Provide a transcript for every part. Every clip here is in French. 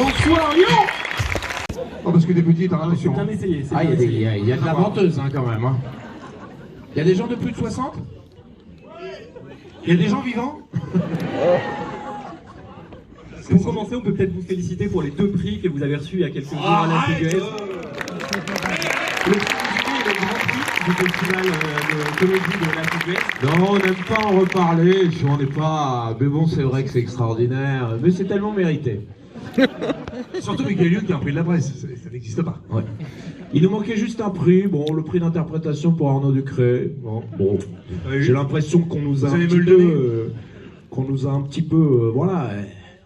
Bonsoir Lyon. Oh, parce que des petits, t'as l'impression. C'est bien essayé. Ah, il y a de la venteuse hein, quand même. Hein. Il y a des gens de plus de 60? Il y a des gens vivants? Pour commencer, on peut peut-être vous féliciter pour les 2 prix que vous avez reçus il y a quelques jours à la CGS. Le grand prix du festival de comédie de la CGS. Non, on n'aime pas en reparler, on n'est pas... Mais bon, c'est vrai que c'est extraordinaire, mais c'est tellement mérité. Surtout Michael Youn qui a un prix de la presse, ça n'existe pas. Ouais. Il nous manquait juste un prix, bon, le prix d'interprétation pour Arnaud Ducré. Bon, j'ai l'impression qu'on nous a un petit peu, voilà,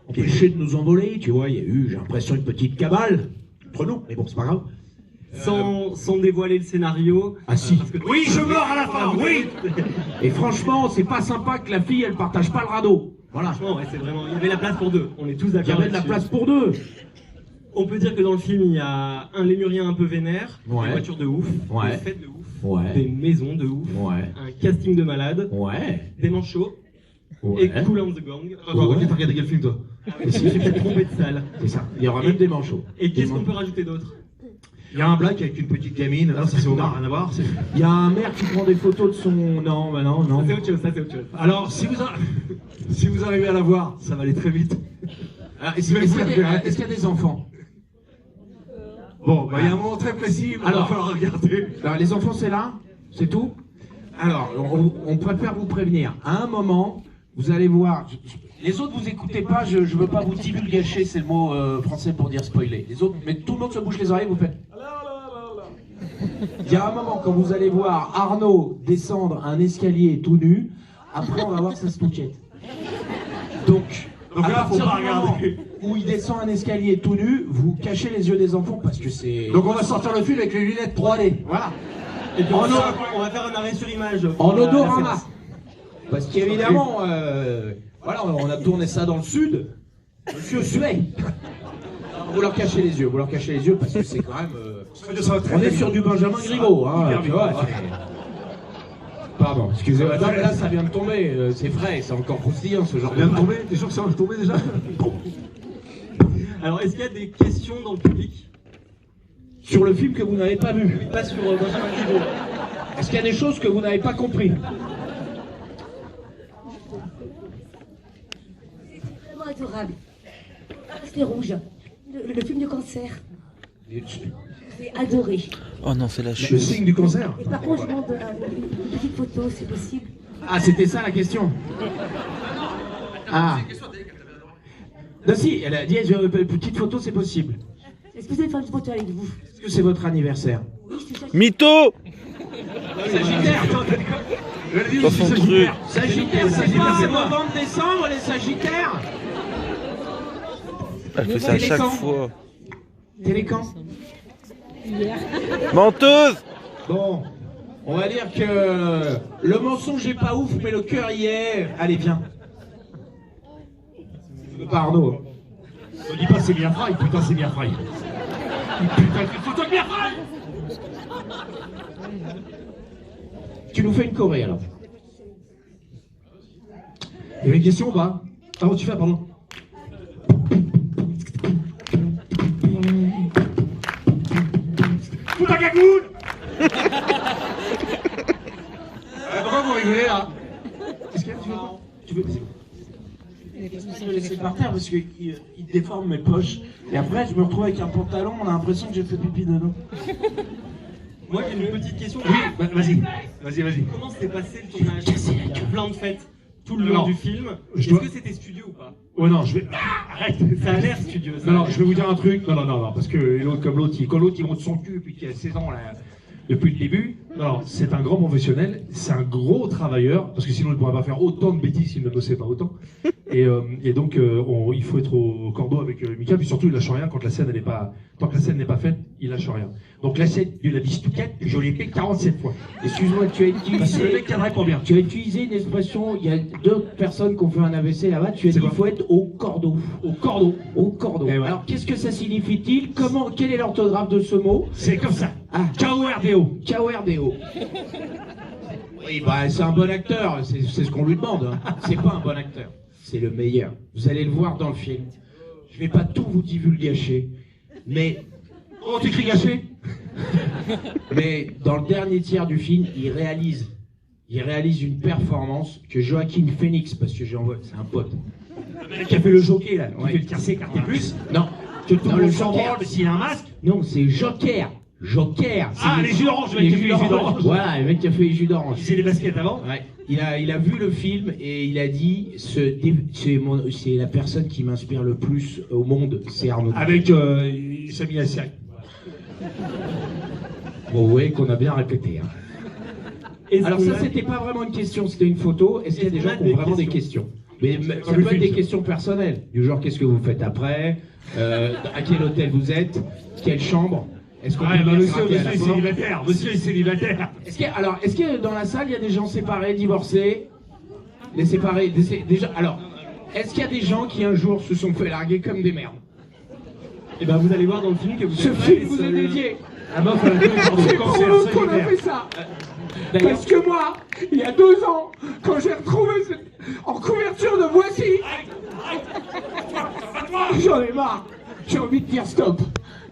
empêché de nous envoler, tu vois. Il y a eu, j'ai l'impression, une petite cabale entre nous, mais bon, c'est pas grave. Sans dévoiler le scénario. Ah si. Oui, je meurs à la fin, oui. Et franchement, c'est pas sympa que la fille, elle partage pas le radeau. Voilà. Franchement, ouais, c'est vraiment. Il y avait la place pour 2. On est tous d'accord. Il y avait de la place pour 2. On peut dire que dans le film, il y a un lémurien un peu vénère, Ouais. des voitures de ouf, Ouais. des fêtes de ouf, Ouais. des maisons de ouf, Ouais. un casting de malade, Ouais. des manchots Ouais. et Cool and the Gang. Attends, t'as regardé quel film toi? Je me suis peut-être trompé de salle. C'est ça. Il y aura même des manchots. Et qu'est-ce qu'on peut rajouter d'autre? Il y a un black avec une petite gamine, alors ça c'est Omar, rien à voir. Il y a un maire qui prend des photos de son... Non, bah non, non. Ça c'est autre chose, ça c'est autre chose. Alors, si vous arrivez à la voir, ça va aller très vite. Est-ce qu'il y a des enfants? Bon, bah, il y a un moment très précis, il va Alors, falloir regarder. Alors, les enfants, c'est là? C'est tout? Alors, on préfère vous prévenir. À un moment, vous allez voir... Les autres, vous écoutez pas, je veux pas vous divulgacher, c'est le mot français pour dire spoiler. Les autres, mais tout le monde se bouche les oreilles, vous faites... Il y a un moment, quand vous allez voir Arnaud descendre un escalier tout nu, après on va voir sa stouquette. Donc à là, faut partir pas du moment regarder. où il descend un escalier tout nu, vous cachez les yeux des enfants parce que c'est... Donc on va sortir le film avec les lunettes 3D. Voilà. Et puis on va faire un arrêt sur image. En pour la odorama. séance. Parce qu'évidemment, voilà, on a tourné ça dans le sud. Monsieur suait. Vous leur cachez les yeux, parce que c'est quand même... on est sur du Benjamin Griveaux, hein, tu vois. Pardon, excusez-moi. Non, mais là, ça vient de tomber, c'est frais, c'est encore croustillant ce genre Ça vient de tomber? T'es sûr que ça va tomber déjà? Alors est-ce qu'il y a des questions dans le public? Sur le film que vous n'avez pas vu. Pas sur Benjamin Griveaux. Est-ce qu'il y a des choses que vous n'avez pas compris? C'est vraiment adorable. C'était rouge. Le film du cancer. J'ai adoré. Oh non, c'est la Le chute. signe du cancer. Et par contre, je demande une petite photo, c'est possible. Ah, c'était ça la question. Ah. Non, si, elle a dit, petite photo, c'est possible. Est-ce que vous allez faire une photo avec vous? Est-ce que c'est votre anniversaire? Oui, je suis Mytho! Sagittaire. Dans son truc. Sagittaire, c'est pas novembre, décembre, les Sagittaires? Elle fait ça à chaque fois. Télécamp. Menteuse! Bon, on va dire que le mensonge est pas ouf, mais le cœur y est. Allez, viens. Pas Arnaud. Ne dis pas c'est bien fry, putain c'est bien fry. Putain, c'est photo de bien fry. Tu nous fais une choré alors. Il y avait une question ou pas? Comment tu fais, pardon? Tout à cagoule. Pourquoi vous rigolez là? Qu'est-ce qu'il y a? Tu veux quoi? Je vais le laisser par terre parce qu'il déforme mes poches. Et après, je me retrouve avec un pantalon, on a l'impression que j'ai fait pipi dedans. Moi j'ai une petite question. Oui, vas-y. Vas-y. Comment s'est passé le tournage? Il y a plein de fêtes tout le long Non. du film. Je Est-ce dois- que c'était studio ou pas? Oh non, je vais... Arrête. Ça a l'air studio. ça. Non, je vais vous dire un truc. Non, parce que l'autre comme l'autre, quand l'autre il monte son cul depuis qu'il a 16 ans, là, depuis le début, non, c'est un grand professionnel, c'est un gros travailleur, parce que sinon il ne pourrait pas faire autant de bêtises s'il ne bossait pas autant. Et donc, il faut être au cordeau avec Mika, puis surtout il lâche rien quand la scène n'est pas... Tant que la scène n'est pas faite, il lâche rien. Donc la scène de la bistouquette, je l'ai fait 47 fois. Excuse-moi, tu as Parce que le utilisé... mec tiendrait pas bien. Tu as utilisé une expression, il y a deux personnes qui ont fait un AVC là-bas, tu as dit C'est quoi? qu'il faut être au cordeau. Au cordeau. Au cordeau. Eh ouais. Alors qu'est-ce que ça signifie-t-il? Quelle est l'orthographe de ce mot? C'est comme ça. Ah, KORDO. KORDO. Oui, bah c'est un bon acteur, c'est ce qu'on lui demande. Hein. C'est pas un bon acteur, c'est le meilleur. Vous allez le voir dans le film. Je vais pas tout vous divulgacher, mais... Oh, tu cries gâché. Mais dans le dernier tiers du film, il réalise une performance que Joaquin Phoenix, parce que c'est un pote. Le mec qui a fait le jockey, là, qui Ouais. fait le tiercé, carte plus. Non, Que tout Non, le le monde s'en Joker. branle, mais s'il a un masque. non, c'est Joker. Joker. c'est Ah, les jus d'orange, le mec qui a fait les jus d'orange. Voilà, le mec qui a fait les jus d'orange. Il faisait les baskets avant. Ouais. Il a vu le film et il a dit c'est la personne qui m'inspire le plus au monde, c'est Arnaud. Avec Sami Assiri. Bon, vous voyez qu'on a bien répété. Hein. Est-ce Alors qu'on ça, a- c'était pas vraiment une question, c'était une photo. Est-ce qu'il y a des gens qui ont vraiment des questions? Mais ça le peut être film, des ça. questions personnelles, du genre qu'est-ce que vous faites après, à quel hôtel vous êtes, quelle chambre, est-ce qu'on Ah, peut bah, venir monsieur gratter à est la porte? célibataire. Monsieur est célibataire. Est-ce que dans la salle il y a des gens séparés, divorcés, des séparés, déjà alors, est-ce qu'il y a des gens qui un jour se sont fait larguer comme des merdes? Eh ben, vous allez voir dans le film que vous Ce êtes film très vous est seul. dédié. La meuf, elle a fait C'est le pour cancer eux qu'on a sanitaire. fait ça. D'ailleurs, Parce que moi, il y a 2 ans, quand j'ai retrouvé en couverture de Voici, j'en ai marre. J'ai envie de dire stop.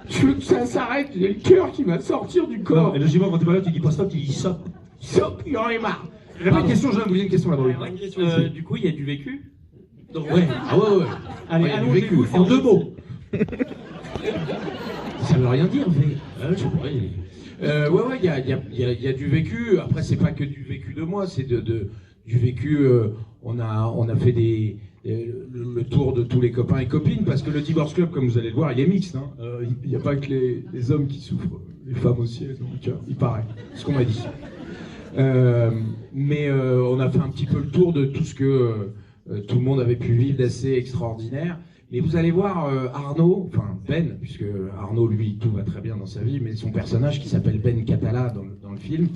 Je veux que ça s'arrête. J'ai le cœur qui va sortir du Non, corps. et logiquement, quand t'es pas là, tu dis pas stop, tu dis stop. Stop, j'en ai marre. Il y a pas une question, je viens de vous poser une question là-bas. oui. une question, du coup, il y a du vécu. Ouais, ah ouais. Allez, Ouais, du allongez-vous, vécu. c'est En en 2 mots. Ça veut rien dire, mais. Je sais pas, ouais, il y a du vécu. Après, c'est pas que du vécu de moi, c'est du vécu. On a fait le tour de tous les copains et copines, parce que le Divorce Club, comme vous allez le voir, il est mixte. Hein. Il n'y a pas que les hommes qui souffrent, les femmes aussi, elles ont du cœur, il paraît. C'est ce qu'on m'a dit. Mais on a fait un petit peu le tour de tout ce que tout le monde avait pu vivre d'assez extraordinaire. Mais vous allez voir Arnaud, enfin Ben, puisque Arnaud, lui, tout va très bien dans sa vie, mais son personnage qui s'appelle Ben Catala dans le film,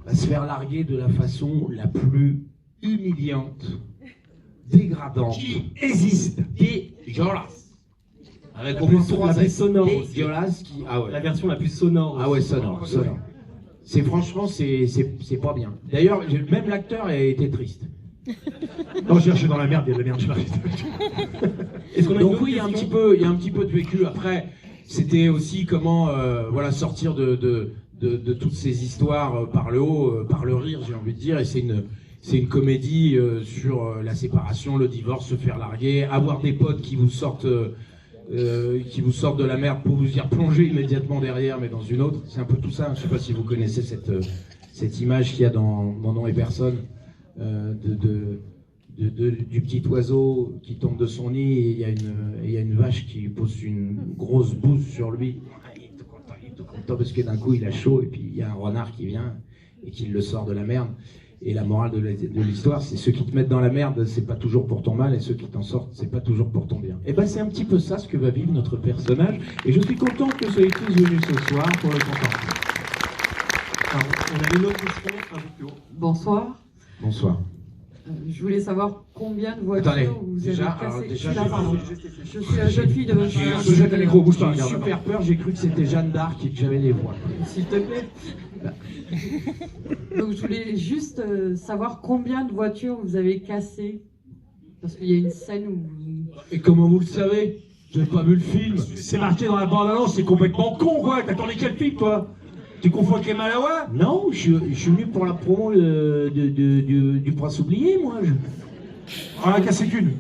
va se faire larguer de la façon la plus humiliante, dégradante, Qui existe. dégueulasse. Avec La au moins plus- 3 la plus sonore aussi. dégueulasse qui... Ah ouais. La version la plus sonore. Ah ouais, aussi. sonore. C'est franchement, c'est pas bien. D'ailleurs, même l'acteur a été triste. Non, je cherchais dans la merde, il y a de la merde, je cherchais. Est-ce qu'on a une Donc autre oui, il y a un question petit peu de vécu. Après, c'était aussi comment sortir de toutes ces histoires par le haut, par le rire, j'ai envie de dire. Et c'est une comédie sur la séparation, le divorce, se faire larguer, avoir des potes qui vous sortent de la merde pour vous y replonger immédiatement derrière, mais dans une autre. C'est un peu tout ça. Je sais pas si vous connaissez cette image qu'il y a dans Mon nom et personne. Du petit oiseau qui tombe de son nid et il y a une vache qui pose une grosse bouse sur lui. Il est tout content parce que d'un coup il a chaud et puis il y a un renard qui vient et qui le sort de la merde. Et la morale de l'histoire, c'est ceux qui te mettent dans la merde, c'est pas toujours pour ton mal, et ceux qui t'en sortent, c'est pas toujours pour ton bien. Et ben c'est un petit peu ça ce que va vivre notre personnage, et je suis content que vous soyez tous venus ce soir pour le contempler. Alors, on a une autre question un peu plus haut. Bonsoir. Bonsoir. Je voulais savoir combien de voitures Attendez, vous déjà, avez alors, cassées. déjà, Je suis là, je- pardon. Je suis la jeune fille de votre Je jette le micro, bouge pas, J'ai eu regarde. super peur, j'ai cru que c'était Jeanne d'Arc et que j'avais les voix. S'il te plaît. Donc je voulais juste savoir combien de voitures vous avez cassées. Parce qu'il y a une scène où Et comment vous le savez? J'ai pas vu le film. C'est marqué dans la bande-annonce, c'est complètement con, quoi. T'attendais quel film, toi? Tu confonds avec les Malawa? Non, je suis venu pour la promo du Prince oublié, moi. On en a cassé qu'une.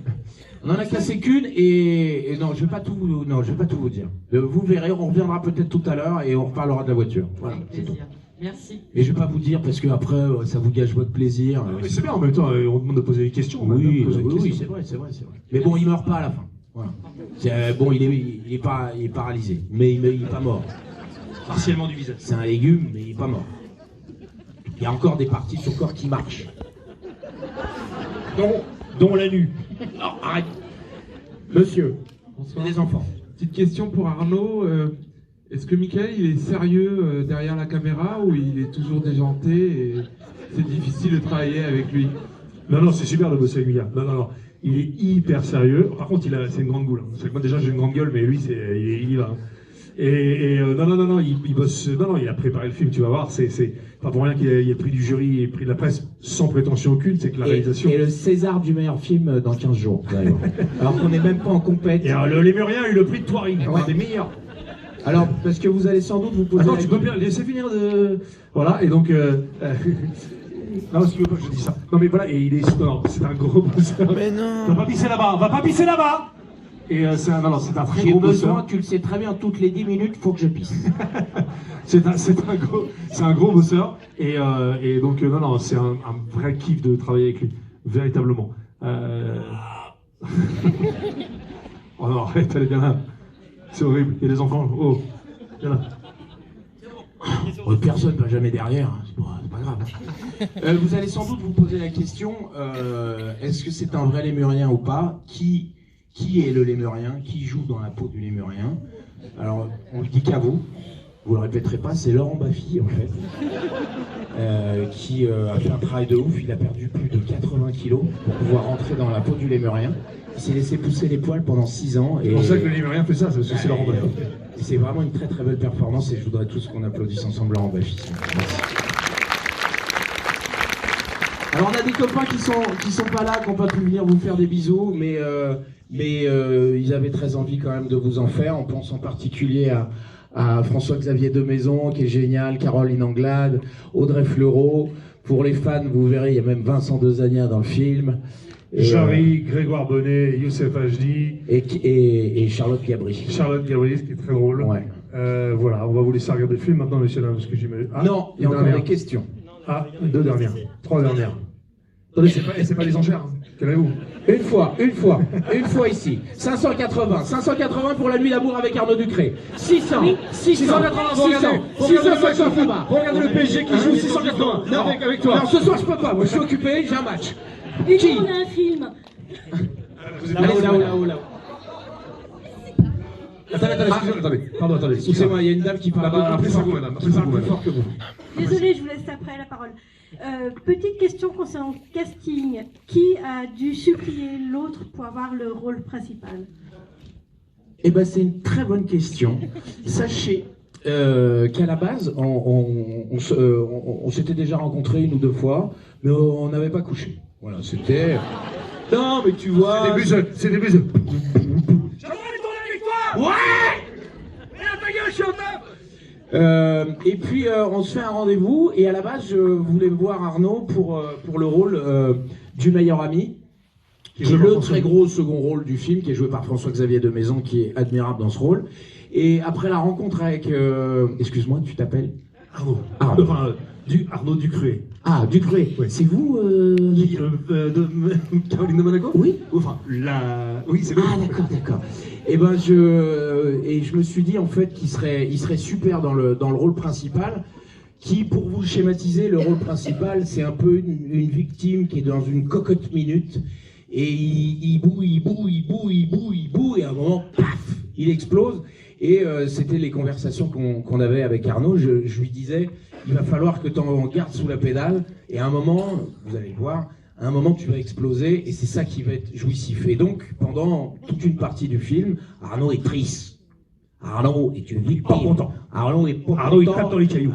On en a cassé qu'une et non, je vais pas tout vous dire. Vous verrez, on reviendra peut-être tout à l'heure et on reparlera de la voiture. Voilà, avec c'est tout. plaisir. Merci. Mais je vais pas vous dire parce que après ça vous gâche votre plaisir. Mais c'est bien, en même temps, on demande de poser des questions. Oui, Poser des oui, questions. c'est vrai. Mais bon, il meurt pas à la fin. Voilà. Bon, il est paralysé, mais il est pas mort. Partiellement du visage. C'est un légume, mais il est pas mort. Il y a encore des parties de son corps qui marchent. Dont la nuit. Non, arrête. Monsieur, Bonsoir. les enfants. Petite question pour Arnaud. Est-ce que Michael, il est sérieux derrière la caméra ou il est toujours déjanté et c'est difficile de travailler avec lui? Non, c'est super de bosser avec Mia. Non. Il est hyper sérieux. Par contre, c'est une grande goule. C'est que moi déjà j'ai une grande gueule, mais lui il y va. Non, il bosse. Non, il a préparé le film. Tu vas voir. C'est pas pour rien qu'il y ait le prix du jury et le prix de la presse, sans prétention aucune. C'est que la réalisation. Et le César du meilleur film dans 15 jours. Alors qu'on n'est même pas en compète. Et alors, le Lémurien a eu le prix de Thoiry, un des meilleurs. Alors, parce que vous allez sans doute vous poser. Attends, tu peux bien laisser finir de. Voilà, et donc. Non, si tu veux pas que je dise ça. Non, mais voilà, et il est. Non, c'est un gros bosseur. Mais non. Va pas pisser là-bas, va pas pisser là-bas. Et c'est un très J'ai gros besoin, bosseur. tu le sais très bien, toutes les 10 minutes, faut que je pisse. C'est un gros bosseur. Et donc, non, c'est un vrai kiff de travailler avec lui. Véritablement. Oh non, arrête, elle est bien là. C'est horrible. Il y a des enfants. Oh, viens là. Personne ne va jamais derrière, c'est pas grave. Vous allez sans doute vous poser la question, est-ce que c'est un vrai lémurien ou pas? Qui est le lémurien? Qui joue dans la peau du lémurien? Alors, on le dit qu'à vous le répéterez pas, c'est Laurent Baffy en fait, qui a fait un travail de ouf. Il a perdu plus de 80 kilos pour pouvoir rentrer dans la peau du lémurien. Il s'est laissé pousser les poils pendant 6 ans. C'est pour ça que le lémurien fait ça, c'est Laurent Baffy. C'est vraiment une très très belle performance et je voudrais tous qu'on applaudisse ensemble Laurent Baffy. Merci. Alors on a des copains qui sont pas là, qui n'ont pas pu venir vous faire des bisous, mais ils avaient très envie quand même de vous en faire. On pense en particulier à François-Xavier de Maison, qui est génial, Caroline Anglade, Audrey Fleurot. Pour les fans, vous verrez, il y a même Vincent Dezania dans le film. Jarry, Grégoire Bonnet, Youssef Hajdi. Et Charlotte Gabri. Charlotte Gabri, ce qui est très drôle. Ouais. Voilà, on va vous laisser regarder le film maintenant, messieurs, parce que j'imagine. Ah, non, il y a encore des questions. Ah, 2 dernières. 3 dernières. Attendez, c'est pas les enchères, hein. Calmez-vous. Une fois ici. 580 pour la nuit d'amour avec Arnaud Ducré. 600, 650 là-bas. Regardez le PSG qui joue 680. Non, avec toi. Non, ce soir je peux pas, moi je suis occupé, j'ai un match. Et nous, on a un film. Là-haut. Attendez. Pardon, attendez. Excusez-moi, il y a une dame qui parle. Appelez ça vous, madame. Appelez ça vous, plus madame. fort que vous. Désolée, je vous laisse après la parole. Petite question concernant le casting. Qui a dû supplier l'autre pour avoir le rôle principal? Eh ben, c'est une très bonne question. Sachez qu'à la base, on s'était déjà rencontrés 1 ou 2 fois, mais on n'avait pas couché. Voilà, c'était. Non, mais tu vois. C'est des buseux. Ouais! Et puis on se fait un rendez-vous et à la base je voulais voir Arnaud pour le rôle du meilleur ami, qui est le très gros second rôle du film, qui est joué par François-Xavier de Maison, qui est admirable dans ce rôle. Et après la rencontre avec... excuse-moi, tu t'appelles Arnaud. Arnaud. Arnaud Ducruet. Ah, Ducruet. Ouais. C'est vous Caroline de Monaco? Oui. Enfin, oui, c'est lui. Ah, d'accord. Et ben je me suis dit en fait qu'il serait super dans le rôle principal. Qui, pour vous schématiser, le rôle principal, c'est un peu une victime qui est dans une cocotte minute et il boue, et à un moment, paf, il explose. Et c'était les conversations qu'on avait avec Arnaud. Je lui disais, il va falloir que tu en gardes sous la pédale, et à un moment, vous allez le voir, à un moment tu vas exploser, et c'est ça qui va être jouissif. Et donc, pendant toute une partie du film, Arnaud est triste. Arnaud est une victime. Pas content. Arnaud est pas Arnaud, il content. tape dans les cailloux.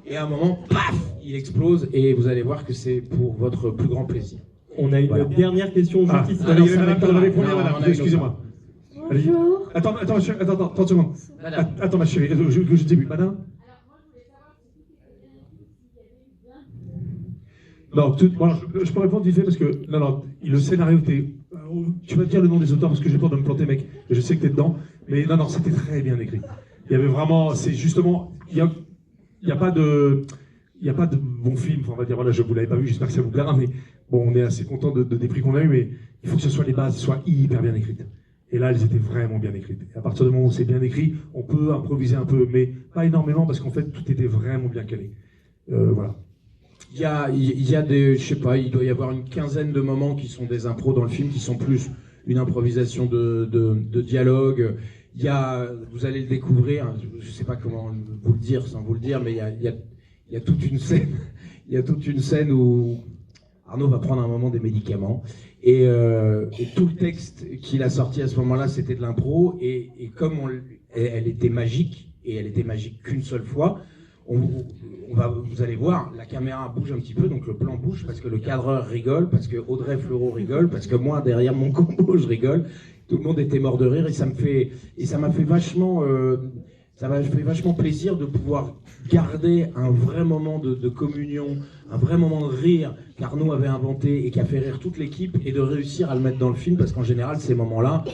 Et à un moment, paf, il explose, et vous allez voir que c'est pour votre plus grand plaisir. On a une dernière question juste ici. Allez, madame, Non, excusez-moi. Bonjour. Attends, 30 secondes. Attends, ma chérie, je débute. Madame? Non, voilà, je peux répondre vite fait parce que le scénario était. Tu vas te dire le nom des auteurs parce que j'ai peur de me planter, mec. Et je sais que t'es dedans, mais non, c'était très bien écrit. Il y avait vraiment, c'est justement, il y a pas de bon film. Enfin, on va dire, voilà, je vous l'avais pas vu, j'espère que ça vous plaira, mais bon, on est assez content des prix qu'on a eu, mais il faut que ce soit les bases soient hyper bien écrites. Et là, elles étaient vraiment bien écrites. Et à partir du moment où c'est bien écrit, on peut improviser un peu, mais pas énormément parce qu'en fait, tout était vraiment bien calé. Voilà. Il y a des, je sais pas, il doit y avoir une quinzaine de moments qui sont des impros dans le film, qui sont plus une improvisation de dialogue. Il y a, vous allez le découvrir, hein, je sais pas comment vous le dire sans vous le dire, mais il y a toute une scène, il y a toute une scène où Arnaud va prendre un moment des médicaments. Et tout le texte qu'il a sorti à ce moment-là, c'était de l'impro. Et comme elle était magique, et elle était magique qu'une seule fois, vous allez voir, la caméra bouge un petit peu, donc le plan bouge parce que le cadreur rigole, parce que Audrey Fleurot rigole, parce que moi, derrière mon combo, je rigole. Tout le monde était mort de rire et ça m'a fait vachement plaisir de pouvoir garder un vrai moment de communion, un vrai moment de rire qu'Arnaud avait inventé et qui a fait rire toute l'équipe, et de réussir à le mettre dans le film, parce qu'en général ces moments-là,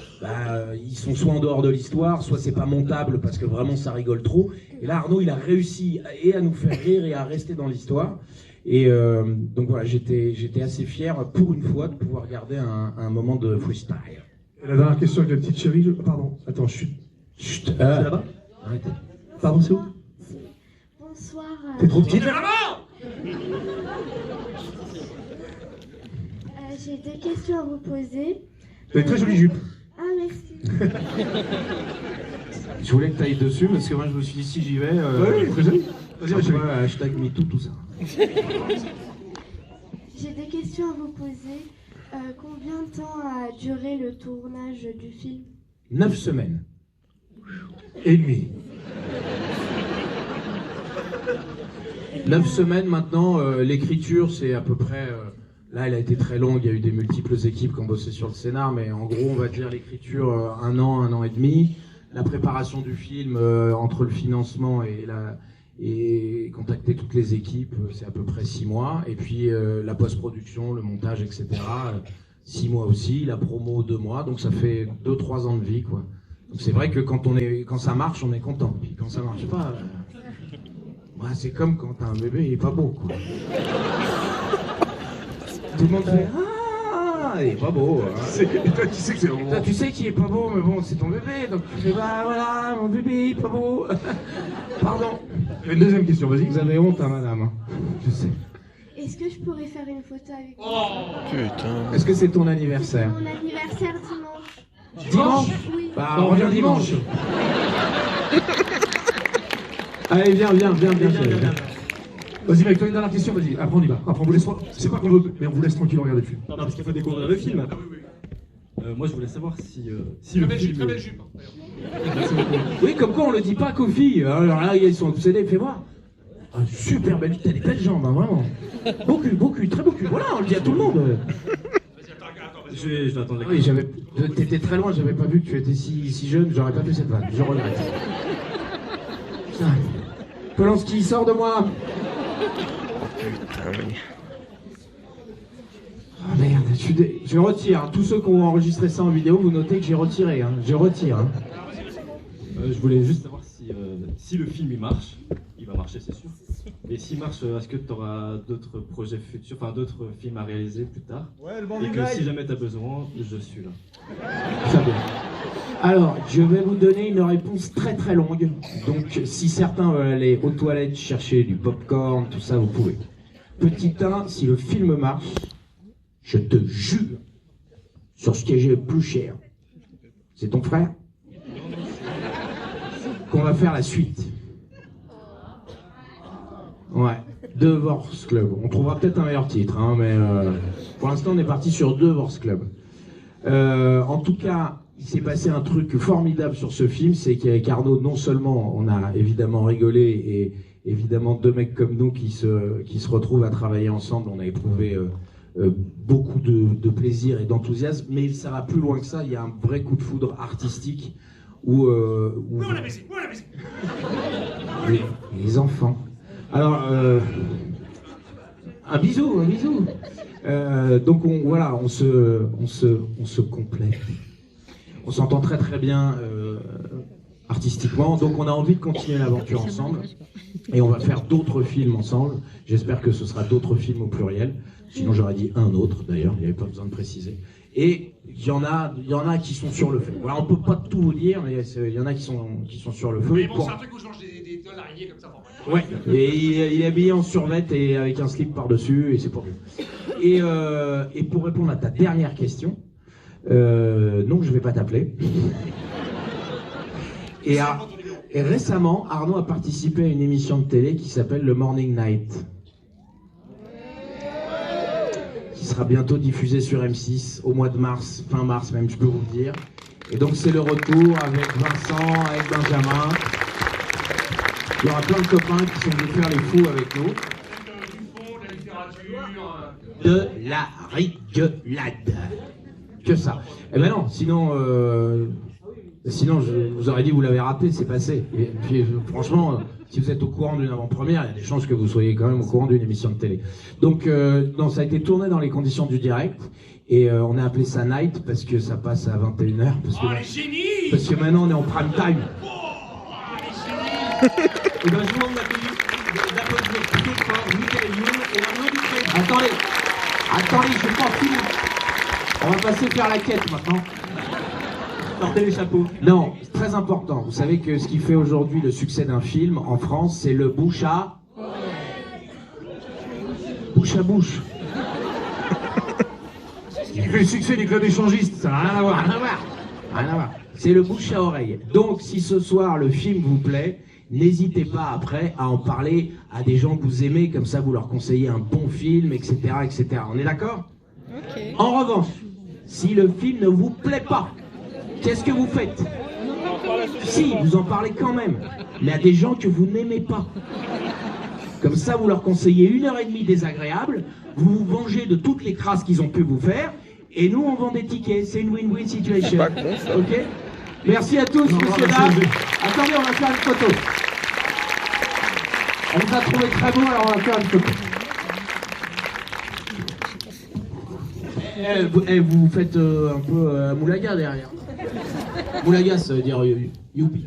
ils sont soit en dehors de l'histoire, soit c'est pas montable parce que vraiment ça rigole trop. Et là Arnaud il a réussi et à nous faire rire et à rester dans l'histoire. Et donc voilà, j'étais assez fier pour une fois de pouvoir garder un moment de freestyle. Et la dernière question avec la petite chérie, pardon, attends, chut. C'est là-bas? Arrêtez. Pardon, c'est où? Bonsoir. T'es trop petite? J'ai des questions à vous poser. T'as une très jolie jupe. Ah, merci. Je voulais que tu ailles dessus parce que moi je me suis dit si j'y vais. Oui, très joli. Vas-y, ma chérie. Hashtag MeToo, tout ça. J'ai des questions à vous poser. Combien de temps a duré le tournage du film? 9 semaines. Et demi. 9 semaines maintenant, l'écriture c'est à peu près... là elle a été très longue, il y a eu des multiples équipes qui ont bossé sur le scénar, mais en gros on va dire l'écriture 1 an et demi. La préparation du film, entre le financement et contacter toutes les équipes, c'est à peu près 6 mois. Et puis la post-production, le montage, etc. 6 mois aussi, la promo 2 mois, donc ça fait 2-3 ans de vie, quoi. Donc c'est vrai que quand ça marche, on est content. Puis quand ça marche pas, c'est comme quand t'as un bébé, il est pas beau, quoi. Tout le monde fait il est pas beau. Hein. Et toi, tu sais que c'est bon. Toi, tu sais qu'il est pas beau, mais bon, c'est ton bébé, donc tu fais voilà, mon bébé, il est pas beau. Pardon. Une deuxième question, vas-y. Vous avez honte, hein, madame. Hein. Je sais. Est-ce que je pourrais faire une photo avec vous? Putain. Est-ce que c'est ton anniversaire? C'est mon anniversaire dimanche. Dimanche? Oui. Bah, on revient dimanche. Allez, viens. Vas-y, mec, toi une dernière question, vas-y. Après, on y va. Après, on vous laisse. C'est pas qu'on veut, mais on vous laisse tranquille regarder le film. Non, parce qu'il faut découvrir le film. Moi, je voulais savoir si le film... Très belle jupe. Oui, comme quoi on le dit pas qu'aux filles. Alors là, ils sont obsédés, fais voir. Ah, super belle, t'as des belles jambes, hein, vraiment. Beau cul, très beau cul. Voilà, on le dit à tout le monde. Je vais attendre la Oui, t'étais très loin, j'avais pas vu que tu étais si jeune, j'aurais pas fait cette vanne, je regrette. Putain. Polanski, sors de moi. Putain, oui. Oh merde, je retire. Tous ceux qui ont enregistré ça en vidéo, vous notez que j'ai retiré. Hein. Je retire. Hein. Je voulais juste savoir si le film il marche. Il va marcher, c'est sûr. Et s'il marche, est-ce que tu auras d'autres projets futurs, enfin d'autres films à réaliser plus tard? Ouais, le bon. Et que si jamais tu as besoin, je suis là. Très bien. Alors, je vais vous donner une réponse très très longue. Donc, si certains veulent aller aux toilettes chercher du popcorn, tout ça, vous pouvez. Petit 1, si le film marche, je te jure sur ce que j'ai le plus cher. C'est ton frère? Qu'on va faire la suite. Ouais, Divorce Club. On trouvera peut-être un meilleur titre, hein, mais pour l'instant on est parti sur Divorce Club. En tout cas, il s'est passé un truc formidable sur ce film, c'est qu'avec Arnaud, non seulement on a évidemment rigolé, et évidemment deux mecs comme nous qui se retrouvent à travailler ensemble, on a éprouvé beaucoup de plaisir et d'enthousiasme, mais ça va plus loin que ça, il y a un vrai coup de foudre artistique où les enfants. Alors, un bisou. Donc on se complète. On s'entend très très bien artistiquement, donc on a envie de continuer l'aventure ensemble. Et on va faire d'autres films ensemble. J'espère que ce sera d'autres films au pluriel. Sinon j'aurais dit un autre d'ailleurs, il n'y avait pas besoin de préciser. Et il y en a qui sont sur le feu. Voilà, on peut pas tout vous dire, mais il y en a qui sont sur le feu. Mais bon, c'est un truc où je mange des toiles d'araignée comme ça. Ouais, et il est habillé en survêt et avec un slip par-dessus, et c'est pour lui. Et pour répondre à ta dernière question, non, je vais pas t'appeler. Et récemment, Arnaud a participé à une émission de télé qui s'appelle le Morning Night. sera bientôt diffusé sur M6 au mois de mars, fin mars même, je peux vous le dire. Et donc c'est le retour avec Vincent, avec Benjamin. Il y aura plein de copains qui sont venus faire les fous avec nous. De la rigolade. Que ça. Eh ben non, sinon je vous aurais dit vous l'avez raté, c'est passé. Et puis franchement, si vous êtes au courant d'une avant-première, il y a des chances que vous soyez quand même au courant d'une émission de télé. Donc non, ça a été tourné dans les conditions du direct. Et on a appelé ça Night parce que ça passe à 21h. Parce que maintenant on est en prime time. Et ben je vous demande d'applaudir très fort Michael Youn et Arnaud Dupré. Attendez, je vais pas finir. On va passer faire la quête maintenant. Portez les chapeaux. Non, c'est très important. Vous savez que ce qui fait aujourd'hui le succès d'un film en France, c'est le bouche à... Bouche à bouche. Ce qui fait le succès des clubs échangistes, ça n'a rien à voir. Rien à voir. C'est le bouche à oreille. Donc, si ce soir le film vous plaît, n'hésitez pas après à en parler à des gens que vous aimez, comme ça vous leur conseillez un bon film, etc., etc. On est d'accord ? Ok. En revanche, si le film ne vous plaît pas, qu'est-ce que vous faites ? Si, vous en parlez quand même, mais à des gens que vous n'aimez pas. Comme ça, vous leur conseillez 1h30 désagréable, vous vous vengez de toutes les crasses qu'ils ont pu vous faire, et nous, on vend des tickets. C'est une win-win situation. Ok ? Merci à tous, messieurs, dames. Attendez, on va faire une photo. On vous a trouvé très beau, alors on va faire une photo. Vous faites un peu Moulaga derrière. Moulaga, ça veut dire youpi.